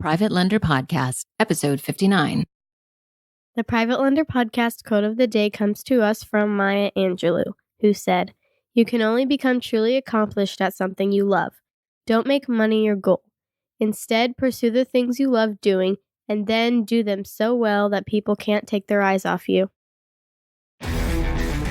Private Lender Podcast, episode 59. The Private Lender Podcast quote of the day comes to us from Maya Angelou, who said, "You can only become truly accomplished at something you love. Don't make money your goal. Instead, pursue the things you love doing, and then do them so well that people can't take their eyes off you."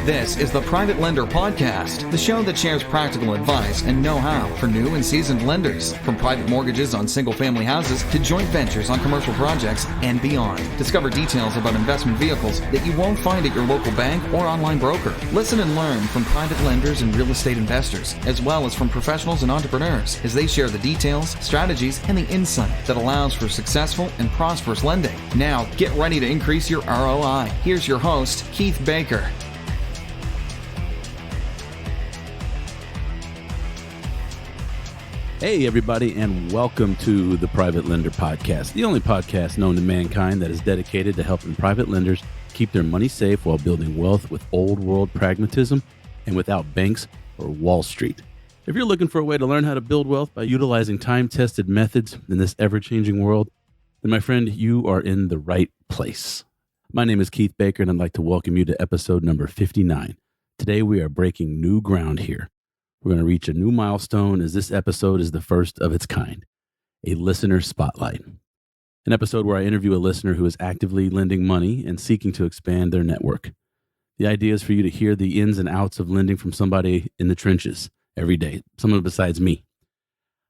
This is the Private Lender Podcast, the show that shares practical advice and know-how for new and seasoned lenders, from private mortgages on single-family houses to joint ventures on commercial projects and beyond. Discover details about investment vehicles that you won't find at your local bank or online broker. Listen and learn from private lenders and real estate investors, as well as from professionals and entrepreneurs, as they share the details, strategies, and the insight that allows for successful and prosperous lending. Now, get ready to increase your ROI. Here's your host, Keith Baker. Hey, everybody, and welcome to the Private Lender Podcast, the only podcast known to mankind that is dedicated to helping private lenders keep their money safe while building wealth with old-world pragmatism and without banks or Wall Street. If you're looking for a way to learn how to build wealth by utilizing time-tested methods in this ever-changing world, then, my friend, you are in the right place. My name is Keith Baker, and I'd like to welcome you to episode number 59. Today, we are breaking new ground here. We're going to reach a new milestone as this episode is the first of its kind, a listener spotlight. An episode where I interview a listener who is actively lending money and seeking to expand their network. The idea is for you to hear the ins and outs of lending from somebody in the trenches every day, someone besides me.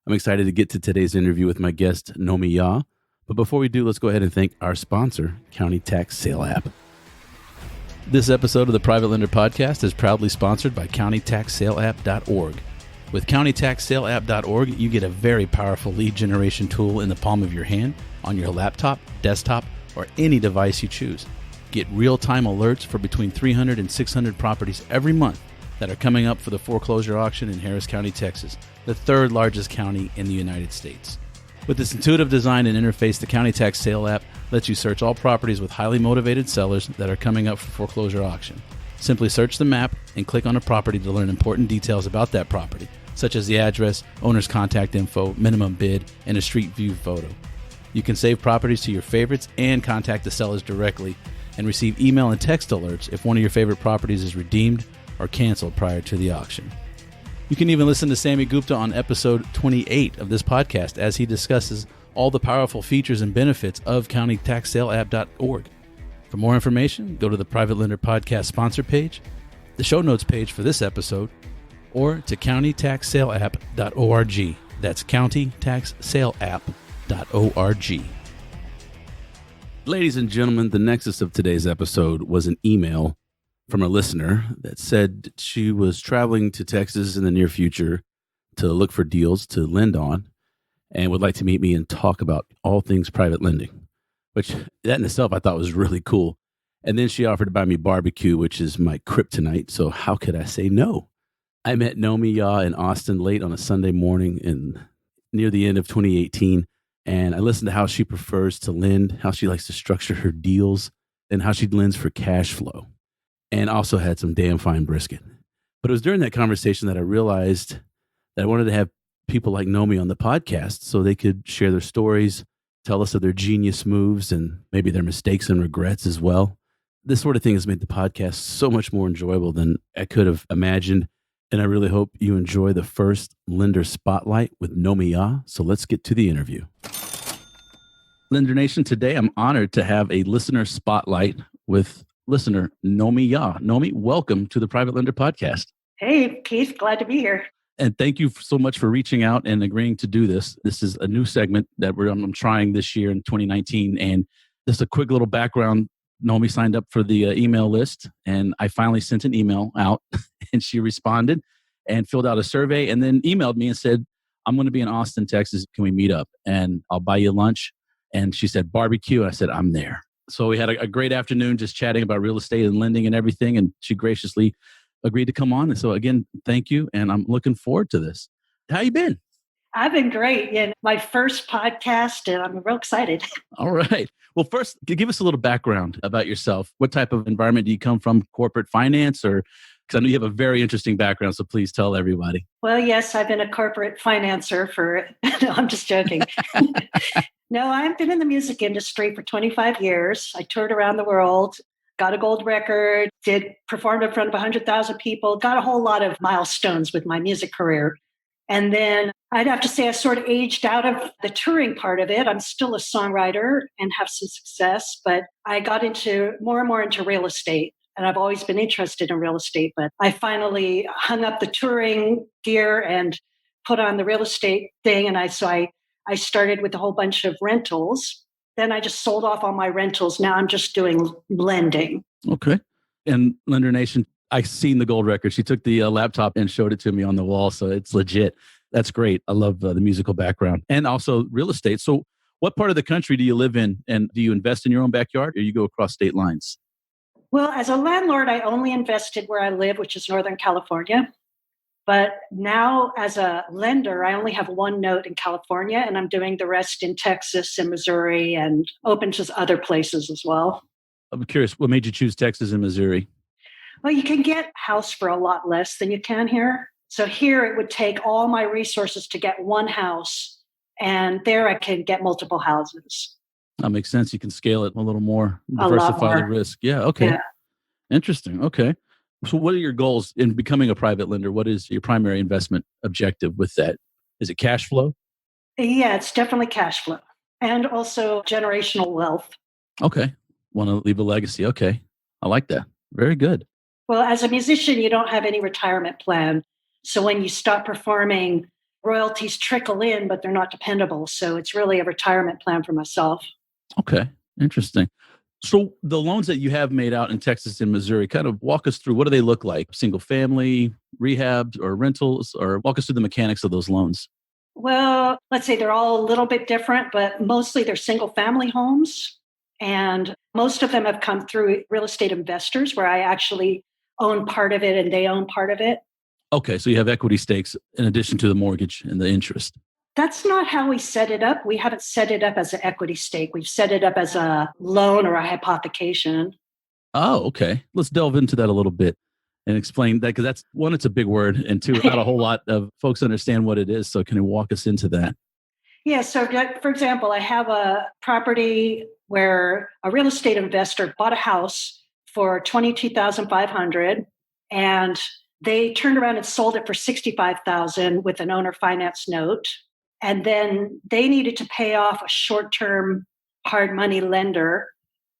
I'm excited to get to today's interview with my guest, Nomi Yah. But before we do, let's go ahead and thank our sponsor, County Tax Sale App. This episode of the Private Lender Podcast is proudly sponsored by countytaxsaleapp.org. With countytaxsaleapp.org, you get a very powerful lead generation tool in the palm of your hand, on your laptop, desktop, or any device you choose. Get real-time alerts for between 300 and 600 properties every month that are coming up for the foreclosure auction in Harris County, Texas, the third largest county in the United States. With its intuitive design and interface, the County Tax Sale app lets you search all properties with highly motivated sellers that are coming up for foreclosure auction. Simply search the map and click on a property to learn important details about that property, such as the address, owner's contact info, minimum bid, and a street view photo. You can save properties to your favorites and contact the sellers directly and receive email and text alerts if one of your favorite properties is redeemed or canceled prior to the auction. You can even listen to Sammy Gupta on episode 28 of this podcast as he discusses all the powerful features and benefits of countytaxsaleapp.org. For more information, go to the Private Lender Podcast sponsor page, the show notes page for this episode, or to countytaxsaleapp.org. That's countytaxsaleapp.org. Ladies and gentlemen, the nexus of today's episode was an email from a listener that said she was traveling to Texas in the near future to look for deals to lend on and would like to meet me and talk about all things private lending, which that in itself I thought was really cool. And then she offered to buy me barbecue, which is my kryptonite. So how could I say no? I met Nomi Yah in Austin late on a Sunday morning near the end of 2018. And I listened to how she prefers to lend, how she likes to structure her deals, and how she lends for cash flow. And also had some damn fine brisket. But it was during that conversation that I realized that I wanted to have people like Nomi on the podcast so they could share their stories, tell us of their genius moves and maybe their mistakes and regrets as well. This sort of thing has made the podcast so much more enjoyable than I could have imagined. And I really hope you enjoy the first Lender Spotlight with Nomi Yah. So let's get to the interview. Lender Nation, today I'm honored to have a listener spotlight with listener Nomi Yah. Nomi, welcome to the Private Lender Podcast. Hey, Keith, glad to be here. And thank you so much for reaching out and agreeing to do this. This is a new segment that I'm trying this year in 2019. And just a quick little background. Nomi signed up for the email list, and I finally sent an email out, and she responded and filled out a survey and then emailed me and said, "I'm going to be in Austin, Texas. Can we meet up? And I'll buy you lunch." And she said, "Barbecue." I said, "I'm there." So we had a great afternoon just chatting about real estate and lending and everything. And she graciously agreed to come on. And so again, thank you. And I'm looking forward to this. How you been? I've been great. Yeah, my first podcast, and I'm real excited. All right. Well, first, give us a little background about yourself. What type of environment do you come from? Corporate finance, or Because I know you have a very interesting background, so please tell everybody. Well, yes, I've been a corporate financer for, no, I'm just joking. No, I've been in the music industry for 25 years. I toured around the world, got a gold record, performed in front of 100,000 people, got a whole lot of milestones with my music career. And then I'd have to say I sort of aged out of the touring part of it. I'm still a songwriter and have some success, but I got into more and more into real estate. And I've always been interested in real estate, but I finally hung up the touring gear and put on the real estate thing. And I started with a whole bunch of rentals. Then I just sold off all my rentals. Now I'm just doing lending. Okay. And Lender Nation, I've seen the gold record. She took the laptop and showed it to me on the wall. So it's legit. That's great. I love the musical background and also real estate. So what part of the country do you live in? And do you invest in your own backyard or you go across state lines? Well, as a landlord, I only invested where I live, which is Northern California. But now as a lender, I only have one note in California, and I'm doing the rest in Texas and Missouri and open to other places as well. I'm curious, what made you choose Texas and Missouri? Well, you can get a house for a lot less than you can here. So here it would take all my resources to get one house, and there I can get multiple houses. That makes sense. You can scale it a little more, diversify the risk. Yeah. Okay. Yeah. Interesting. Okay. So what are your goals in becoming a private lender? What is your primary investment objective with that? Is it cash flow? Yeah, it's definitely cash flow and also generational wealth. Okay. Want to leave a legacy. Okay. I like that. Very good. Well, as a musician, you don't have any retirement plan. So when you stop performing, royalties trickle in, but they're not dependable. So it's really a retirement plan for myself. Okay. Interesting. So the loans that you have made out in Texas and Missouri, kind of walk us through, what do they look like? Single family, rehabs, or rentals, or walk us through the mechanics of those loans. Well, let's say they're all a little bit different, but mostly they're single family homes. And most of them have come through real estate investors where I actually own part of it and they own part of it. Okay. So you have equity stakes in addition to the mortgage and the interest. That's not how we set it up. We haven't set it up as an equity stake. We've set it up as a loan or a hypothecation. Oh, okay. Let's delve into that a little bit and explain that, because that's one, it's a big word, and two, not a whole lot of folks understand what it is. So can you walk us into that? Yeah. So for example, I have a property where a real estate investor bought a house for $22,500 and they turned around and sold it for $65,000 with an owner finance note. And then they needed to pay off a short-term hard money lender.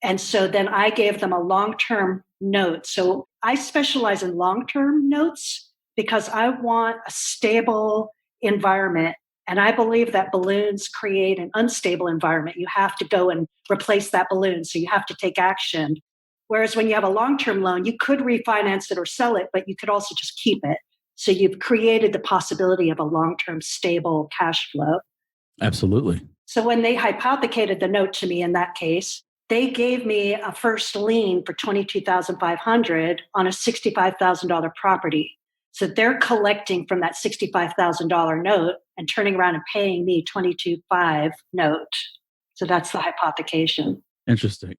And so then I gave them a long-term note. So I specialize in long-term notes because I want a stable environment. And I believe that balloons create an unstable environment. You have to go and replace that balloon. So you have to take action. Whereas when you have a long-term loan, you could refinance it or sell it, but you could also just keep it. So you've created the possibility of a long-term stable cash flow. Absolutely. So when they hypothecated the note to me in that case, they gave me a first lien for $22,500 on a $65,000 property. So they're collecting from that $65,000 note and turning around and paying me $22,500 note. So that's the hypothecation. Interesting.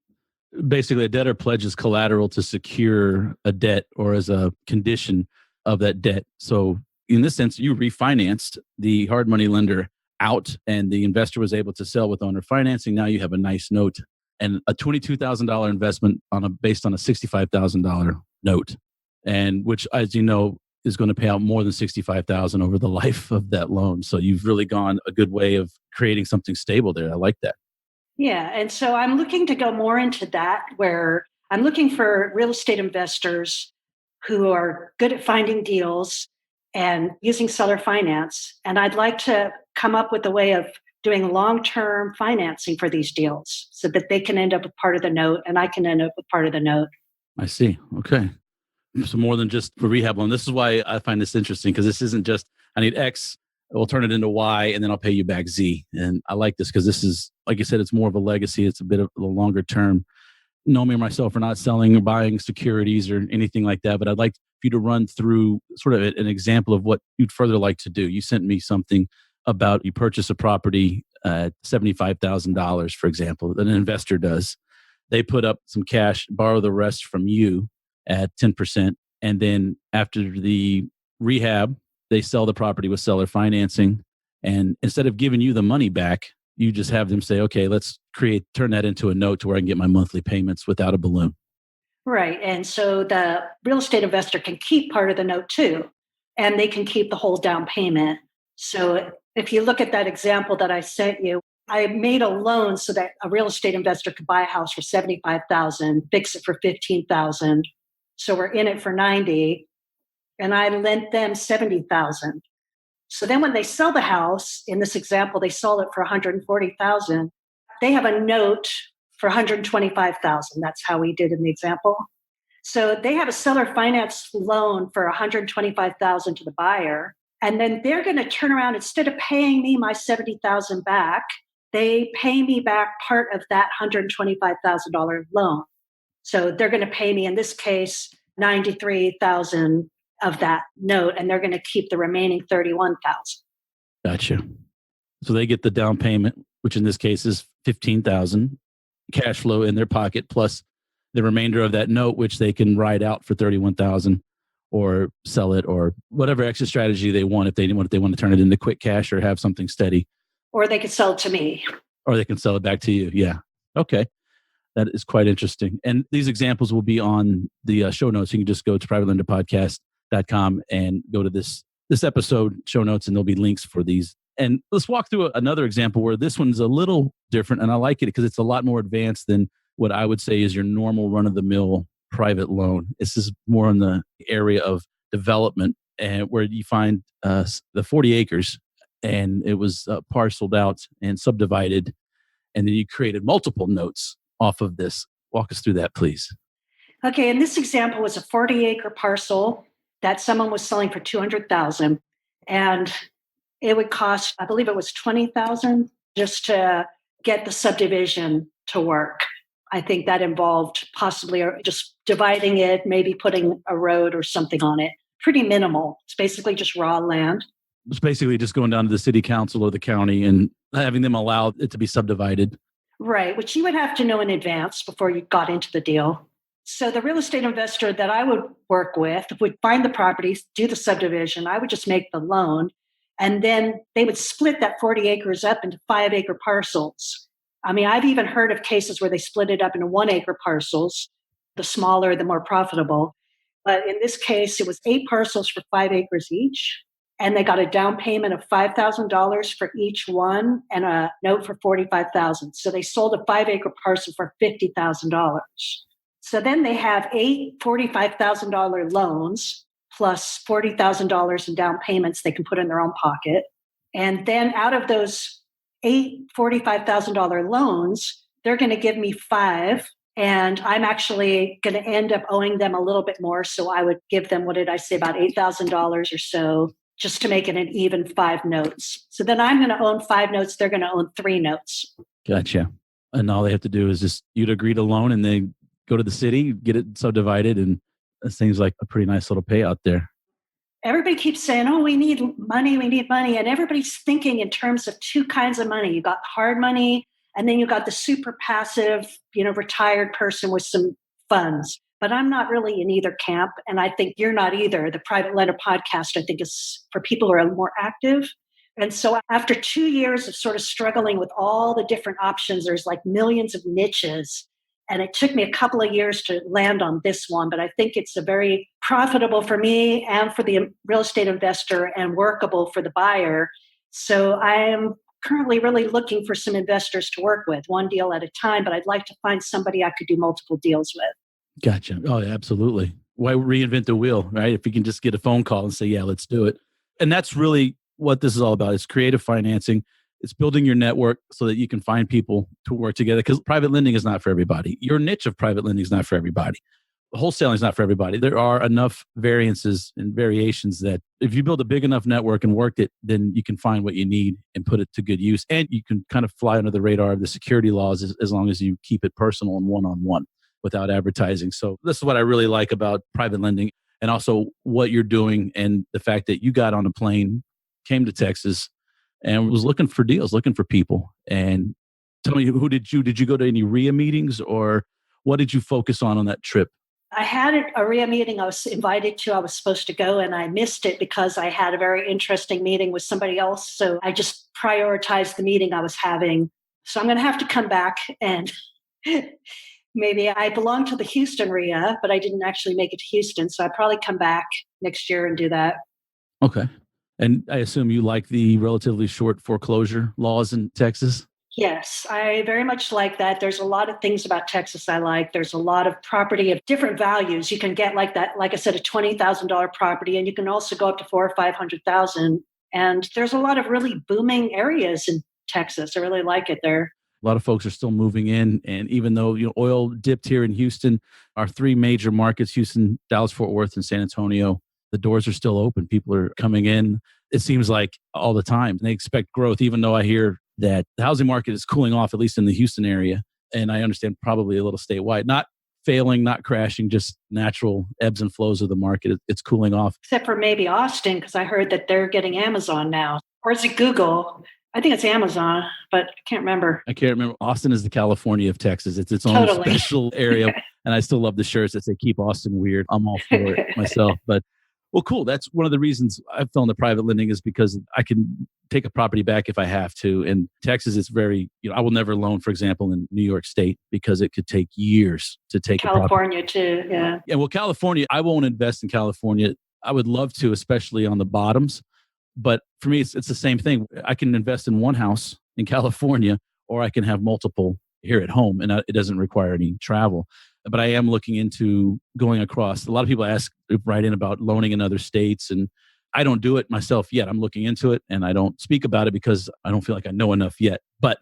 Basically, a debtor pledges collateral to secure a debt or as a condition of that debt. So in this sense, you refinanced the hard money lender out and the investor was able to sell with owner financing. Now you have a nice note and a $22,000 investment based on a $65,000 note, and which, as you know, is going to pay out more than $65,000 over the life of that loan. So you've really gone a good way of creating something stable there. I like that. Yeah. And so I'm looking to go more into that, where I'm looking for real estate investors who are good at finding deals and using seller finance. And I'd like to come up with a way of doing long-term financing for these deals so that they can end up with part of the note and I can end up with part of the note. I see. Okay. So more than just for rehab loan. This is why I find this interesting, because this isn't just, I need X, we'll turn it into Y, and then I'll pay you back Z. And I like this because this is, like you said, it's more of a legacy. It's a bit of a longer term. Nomi or myself are not selling or buying securities or anything like that, but I'd like for you to run through sort of an example of what you'd further like to do. You sent me something about you purchase a property at $75,000, for example, that an investor does. They put up some cash, borrow the rest from you at 10%, And then after the rehab, they sell the property with seller financing. And instead of giving you the money back, you just have them say, okay, let's turn that into a note to where I can get my monthly payments without a balloon. Right. And so the real estate investor can keep part of the note too, and they can keep the whole down payment. So if you look at that example that I sent you, I made a loan so that a real estate investor could buy a house for $75,000, fix it for $15,000. So we're in it for 90, and I lent them $70,000. So then when they sell the house, in this example, they sold it for $140,000. They have a note for $125,000. That's how we did in the example. So they have a seller finance loan for $125,000 to the buyer. And then they're going to turn around, instead of paying me my $70,000 back, they pay me back part of that $125,000 loan. So they're going to pay me, in this case, $93,000 of that note, and they're going to keep the remaining $31,000. Gotcha. So they get the down payment, which in this case is $15,000 cash flow in their pocket, plus the remainder of that note, which they can ride out for $31,000 or sell it, or whatever extra strategy they want. If they want to turn it into quick cash or have something steady, or they could sell it to me, or they can sell it back to you. Yeah. Okay. That is quite interesting. And these examples will be on the show notes. You can just go to privatelenderpodcast.com and go to this episode show notes, and there'll be links for these. And let's walk through another example where this one's a little different, and I like it because it's a lot more advanced than what I would say is your normal run-of-the-mill private loan. This is more in the area of development, and where you find the 40 acres, and it was parceled out and subdivided, and then you created multiple notes off of this. Walk us through that, please. Okay, and this example was a 40-acre parcel that someone was selling for $200,000, and it would cost, I believe it was $20,000 just to get the subdivision to work. I think that involved possibly just dividing it, maybe putting a road or something on it. Pretty minimal. It's basically just raw land. It's basically just going down to the city council or the county and having them allow it to be subdivided. Right, which you would have to know in advance before you got into the deal. So the real estate investor that I would work with would find the properties, do the subdivision. I would just make the loan. And then they would split that 40 acres up into 5-acre parcels. I mean, I've even heard of cases where they split it up into 1-acre parcels. The smaller, the more profitable. But in this case, it was 8 parcels for 5 acres each. And they got a down payment of $5,000 for each one and a note for $45,000. So they sold a 5-acre parcel for $50,000. So then they have 8 $45,000 loans plus $40,000 in down payments they can put in their own pocket. And then out of those 8 $45,000 loans, they're going to give me 5. And I'm actually going to end up owing them a little bit more. So I would give them, what did I say, about $8,000 or so, just to make it an even 5 notes. So then I'm going to own 5 notes. They're going to own 3 notes. Gotcha. And all they have to do is just, you'd agree to loan and they go to the city, get it subdivided, and it seems like a pretty nice little payout there. Everybody keeps saying, oh, we need money. And everybody's thinking in terms of 2 kinds of money. You got hard money, and then you got the super passive, retired person with some funds. But I'm not really in either camp, and I think you're not either. The Private Lender Podcast, I think, is for people who are more active. And so after 2 years of sort of struggling with all the different options, there's like millions of niches. And it took me a couple of years to land on this one, but I think it's a very profitable for me and for the real estate investor and workable for the buyer. So I am currently really looking for some investors to work with, one deal at a time, but I'd like to find somebody I could do multiple deals with. Gotcha. Oh, absolutely. Why reinvent the wheel, right? If you can just get a phone call and say, yeah, let's do it. And that's really what this is all about. It's creative financing. It's building your network so that you can find people to work together, because private lending is not for everybody. Your niche of private lending is not for everybody. Wholesaling is not for everybody. There are enough variances and variations that if you build a big enough network and work it, then you can find what you need and put it to good use. And you can kind of fly under the radar of the security laws as long as you keep it personal and one-on-one without advertising. So this is what I really like about private lending, and also what you're doing, and the fact that you got on a plane, came to Texas, and was looking for deals, looking for people. And tell me, did you go to any RIA meetings, or what did you focus on that trip? I had a RIA meeting I was invited to. I was supposed to go and I missed it because I had a very interesting meeting with somebody else. So I just prioritized the meeting I was having. So I'm going to have to come back and maybe I belong to the Houston RIA, but I didn't actually make it to Houston. So I'll probably come back next year and do that. Okay. And I assume you like the relatively short foreclosure laws in Texas? Yes, I very much like that. There's a lot of things about Texas I like. There's a lot of property of different values. You can get like that, like I said, a $20,000 property, and you can also go up to 400,000 or 500,000. And there's a lot of really booming areas in Texas. I really like it there. A lot of folks are still moving in, and even though oil dipped here in Houston, our three major markets, Houston, Dallas, Fort Worth, and San Antonio, the doors are still open. People are coming in. It seems like all the time. They expect growth, even though I hear that the housing market is cooling off, at least in the Houston area. And I understand probably a little statewide, not failing, not crashing, just natural ebbs and flows of the market. It's cooling off. Except for maybe Austin, because I heard that they're getting Amazon now. Or is it Google? I think it's Amazon, but I can't remember. I can't remember. Austin is the California of Texas. It's its own special area. And I still love the shirts that say keep Austin weird. I'm all for it myself. But well, cool. That's one of the reasons I fell into private lending is because I can take a property back if I have to. In Texas, it's very, I will never loan, for example, in New York State because it could take years to take California too, yeah. Yeah, well, California, I won't invest in California. I would love to, especially on the bottoms. But for me, it's the same thing. I can invest in one house in California, or I can have multiple here at home, and it doesn't require any travel. But I am looking into going across. A lot of people write in about loaning in other states, and I don't do it myself yet. I'm looking into it, and I don't speak about it because I don't feel like I know enough yet. But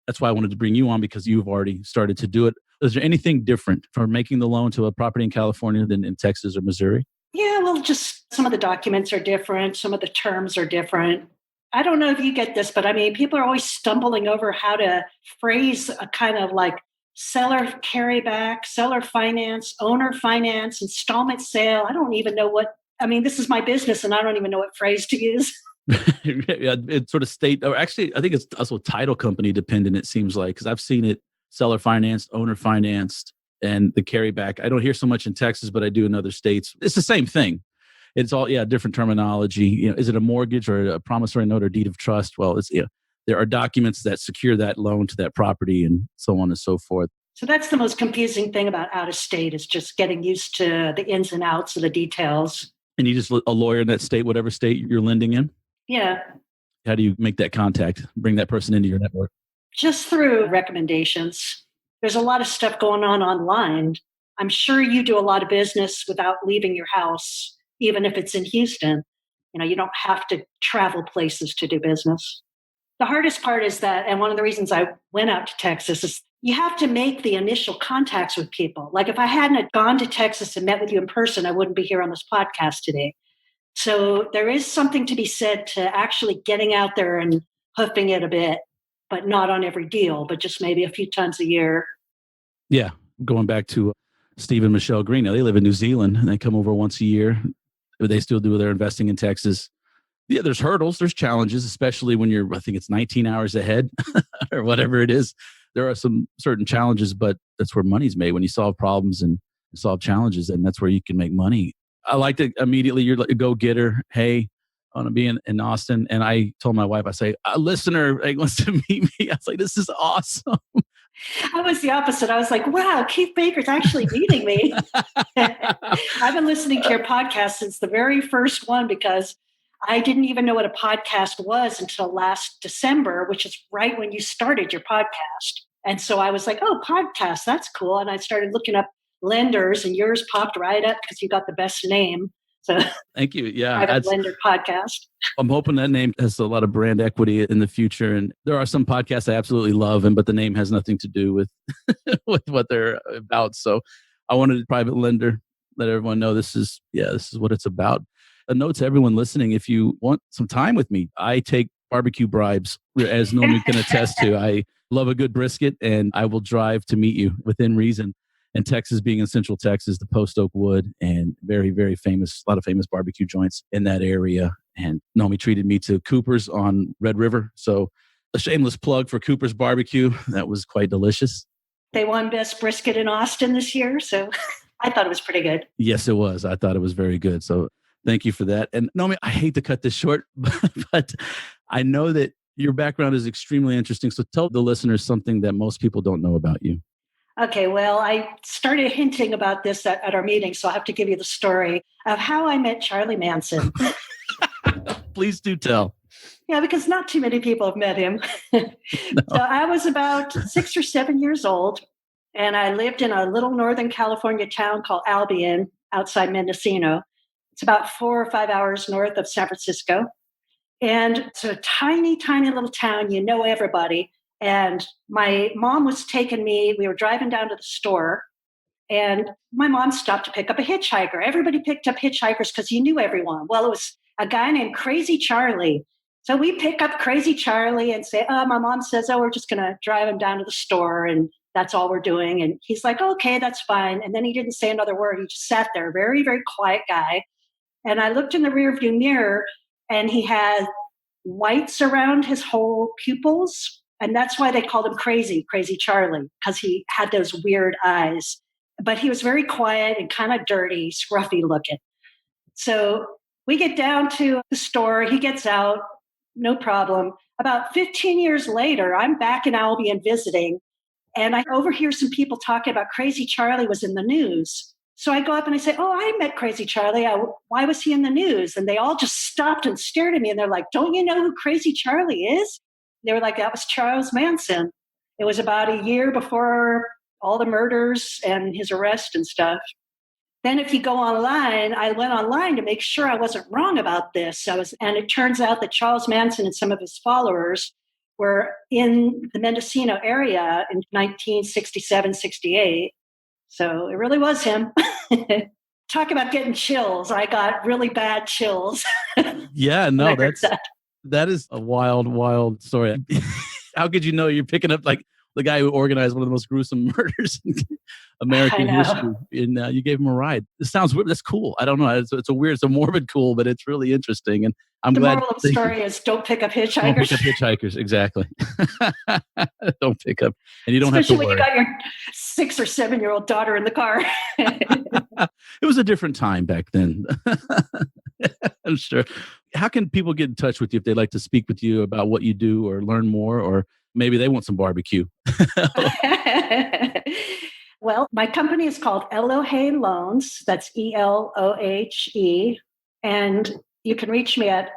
that's why I wanted to bring you on, because you've already started to do it. Is there anything different from making the loan to a property in California than in Texas or Missouri? Yeah, well, just some of the documents are different. Some of the terms are different. I don't know if you get this, but I mean, people are always stumbling over how to phrase a kind of like seller carryback, seller finance, owner finance, installment sale. I don't even know this is my business and I don't even know what phrase to use. Yeah, it's sort of or actually, I think it's also title company dependent, it seems like, because I've seen it seller financed, owner financed, and the carryback. I don't hear so much in Texas, but I do in other states. It's the same thing. It's all, different terminology. Is it a mortgage or a promissory note or deed of trust? Well, it's, there are documents that secure that loan to that property and so on and so forth. So that's the most confusing thing about out of state is just getting used to the ins and outs of the details. And you just a lawyer in that state, whatever state you're lending in? Yeah. How do you make that contact, bring that person into your network? Just through recommendations. There's a lot of stuff going on online. I'm sure you do a lot of business without leaving your house, even if it's in Houston. You don't have to travel places to do business. The hardest part is that, and one of the reasons I went out to Texas is you have to make the initial contacts with people. Like if I hadn't gone to Texas and met with you in person, I wouldn't be here on this podcast today. So there is something to be said to actually getting out there and hoofing it a bit, but not on every deal, but just maybe a few times a year. Yeah. Going back to Steve and Michelle Green, they live in New Zealand and they come over once a year. They still do their investing in Texas. Yeah, there's hurdles, there's challenges, especially when I think it's 19 hours ahead or whatever it is. There are some certain challenges, but that's where money's made. When you solve problems and solve challenges, and that's where you can make money. I like to immediately, you're like a go-getter. Hey, I want to be in Austin. And I told my wife, I say, a listener wants to meet me. I was like, this is awesome. I was the opposite. I was like, wow, Keith Baker's actually meeting me. I've been listening to your podcast since the very first one because I didn't even know what a podcast was until last December, which is right when you started your podcast. And so I was like, oh, podcast, that's cool. And I started looking up lenders and yours popped right up because you got the best name. So thank you. Yeah. Private Lender Podcast. I'm hoping that name has a lot of brand equity in the future. And there are some podcasts I absolutely love, but the name has nothing to do with, with what they're about. So I wanted Private Lender, let everyone know this is what it's about. A note to everyone listening, if you want some time with me, I take barbecue bribes, as Nomi can attest to. I love a good brisket and I will drive to meet you within reason. And Texas being in Central Texas, the Post Oak Wood, and very, very famous, a lot of famous barbecue joints in that area. And Nomi treated me to Cooper's on Red River. So a shameless plug for Cooper's Barbecue. That was quite delicious. They won Best Brisket in Austin this year. So I thought it was pretty good. Yes, it was. I thought it was very good. So thank you for that. And Nomi, I hate to cut this short, but I know that your background is extremely interesting. So tell the listeners something that most people don't know about you. Okay, well, I started hinting about this at our meeting, so I'll have to give you the story of how I met Charlie Manson. Please do tell. Yeah, because not too many people have met him. No. So I was about 6 or 7 years old, and I lived in a little Northern California town called Albion outside Mendocino. It's about 4 or 5 hours north of San Francisco. And it's a tiny, tiny little town. You know everybody. And my mom was taking me, we were driving down to the store, and my mom stopped to pick up a hitchhiker. Everybody picked up hitchhikers because you knew everyone. Well, it was a guy named Crazy Charlie. So we pick up Crazy Charlie and say, my mom says, we're just going to drive him down to the store, and that's all we're doing. And he's like, okay, that's fine. And then he didn't say another word. He just sat there, very, very quiet guy. And I looked in the rearview mirror, and he had whites around his whole pupils. And that's why they called him Crazy Charlie, because he had those weird eyes. But he was very quiet and kind of dirty, scruffy looking. So we get down to the store. He gets out, no problem. About 15 years later, I'm back in Albion visiting, and I overhear some people talking about Crazy Charlie was in the news. So I go up and I say, I met Crazy Charlie. Why was he in the news? And they all just stopped and stared at me, and they're like, don't you know who Crazy Charlie is? They were like, that was Charles Manson. It was about a year before all the murders and his arrest and stuff. Then if you go online, I went online to make sure I wasn't wrong about this. And it turns out that Charles Manson and some of his followers were in the Mendocino area in 1967, 68. So it really was him. Talk about getting chills. I got really bad chills. Yeah, no, that is a wild, wild story. How could you know you're picking up like the guy who organized one of the most gruesome murders in American history, and you gave him a ride? This sounds weird. That's cool. I don't know. It's a morbid cool, but it's really interesting. And I'm glad. The moral of the story is don't pick up hitchhikers. Don't pick up hitchhikers. Exactly. Don't pick up, and you don't Especially have to worry. When you got your 6 or 7-year-old daughter in the car. It was a different time back then. I'm sure. How can people get in touch with you if they'd like to speak with you about what you do or learn more, or maybe they want some barbecue? Well, my company is called Elohe Loans. That's ELOHE. And you can reach me at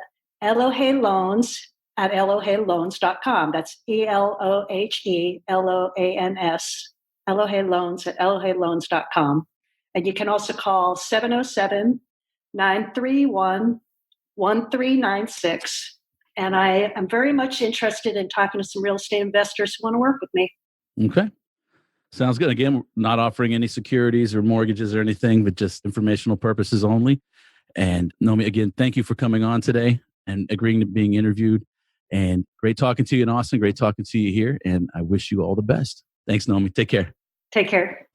Elohe Loans at EloheLoans.com. That's ELOHE LOANS. Elohe Loans at EloheLoans.com. And you can also call 707-931-1396. And I am very much interested in talking to some real estate investors who want to work with me. Okay. Sounds good. Again, not offering any securities or mortgages or anything, but just informational purposes only. And Nomi, again, thank you for coming on today and agreeing to being interviewed. And great talking to you in Austin. Great talking to you here. And I wish you all the best. Thanks, Nomi. Take care. Take care.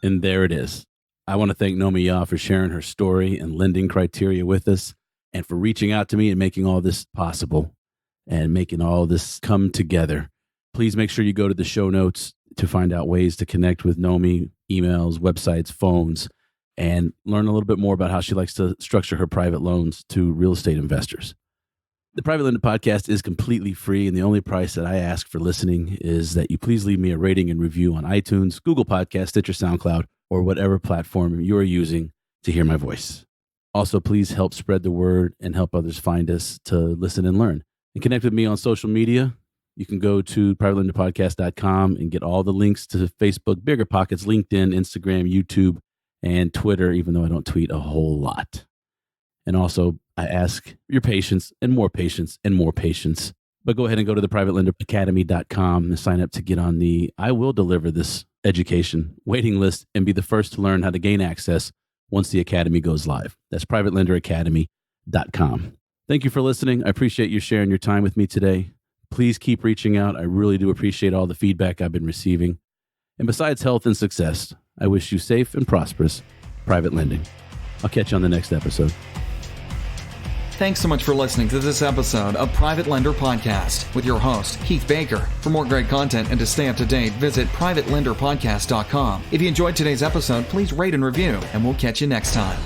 And there it is. I want to thank Nomi Yah for sharing her story and lending criteria with us, and for reaching out to me and making all this possible and making all this come together. Please make sure you go to the show notes to find out ways to connect with Nomi, emails, websites, phones, and learn a little bit more about how she likes to structure her private loans to real estate investors. The Private Lender Podcast is completely free, and the only price that I ask for listening is that you please leave me a rating and review on iTunes, Google Podcasts, Stitcher, SoundCloud, or whatever platform you are using to hear my voice. Also, please help spread the word and help others find us to listen and learn. And connect with me on social media. You can go to privatelenderpodcast.com and get all the links to Facebook, BiggerPockets, LinkedIn, Instagram, YouTube, and Twitter, even though I don't tweet a whole lot. And also, I ask your patience and more patience and more patience. But go ahead and go to the privatelenderacademy.com and sign up to get on the I will deliver this education waiting list and be the first to learn how to gain access once the academy goes live. That's privatelenderacademy.com. Thank you for listening. I appreciate you sharing your time with me today. Please keep reaching out. I really do appreciate all the feedback I've been receiving. And besides health and success, I wish you safe and prosperous private lending. I'll catch you on the next episode. Thanks so much for listening to this episode of Private Lender Podcast with your host, Heath Baker. For more great content and to stay up to date, visit privatelenderpodcast.com. If you enjoyed today's episode, please rate and review, and we'll catch you next time.